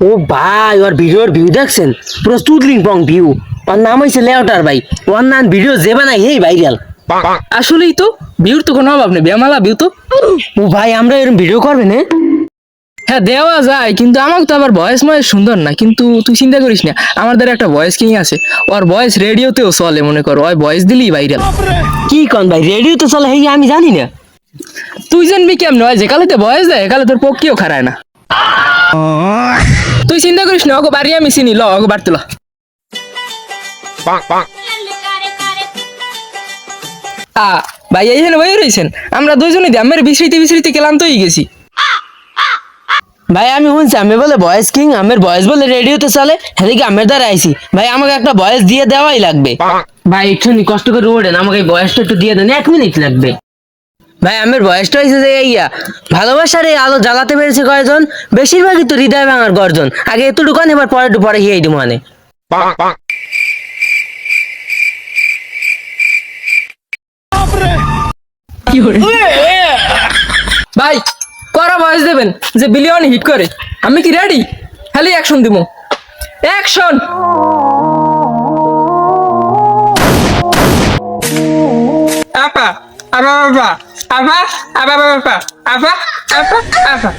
ও ভাই ওর ভিডিওর ভিউ দেখছেন পুরো চুদলিং পং ভিউ। ওর নাম হয়েছে লেওটার ভাই। ওর নাম ভিডিও যে বানাই এই ভাইরাল। আসলেই তো ভিউর তো কোনো অভাব নেই, বেমালা ভিউ তো। ও ভাই আমরা এরকম ভিডিও করবেন হ্যাঁ? হ্যাঁ দেওয়া যায়, কিন্তু আমাকে তো আবার ভয়েস ময়েস সুন্দর না। কিন্তু তুই চিন্তা করিস না, আমার দ্বারা একটা ভয়েস কিং আছে, ওর ভয়েস রেডিওতেও চলে, মনে কর ওই ভয়েস দিলেই ভাইরাল। কি কন ভাই রেডিও তো চলে হেই আমি জানি না। তুই জানবি কেমন হয়, যে কালেতে ভয়েস দেয় কালে তোর পক্ষেও খারায় না। তুই চিন্তা করিস না, ওকে বাড়ি আমি চিনি, ল ওকে বাড়তে ল। ভাই এইখানে বই রয়েছেন, আমরা দুইজনে দিয়ে আমার বিসৃতি বিসৃতি ক্লান্ত হয়ে গেছি। ভাই আমি শুনছি আমি বলে ভয়েস কিং, আমার ভয়েস বলে রেডিওতে চলে, সেদিকে আমার দ্বারা আইছি। ভাই আমাকে একটা ভয়েস দিয়ে দেওয়াই লাগবে। ভাই একটুখানি কষ্ট করে ওঠেন, আমাকে এই ভয়েসটা একটু দিয়ে দেন, 1 মিনিট লাগবে। ভাই আমার বয়সটা হয়েছে যে ইয়া ভালোবাসার এই আলো জ্বালাতে পেরেছে কয়জন, বেশিরভাগই তো হৃদয় ভাঙার গর্জন। আগে এত দোকান এবার পরে একটু পরে হিয়াই মানে। ভাই করা ভয়েস দেবেন যে বিলিয়ন হিট করে, আমি কি রেডি? খালি অ্যাকশন দিব, অ্যাকশন। আপা আপা আপা আপা আপা আপা আপা আপা আপা।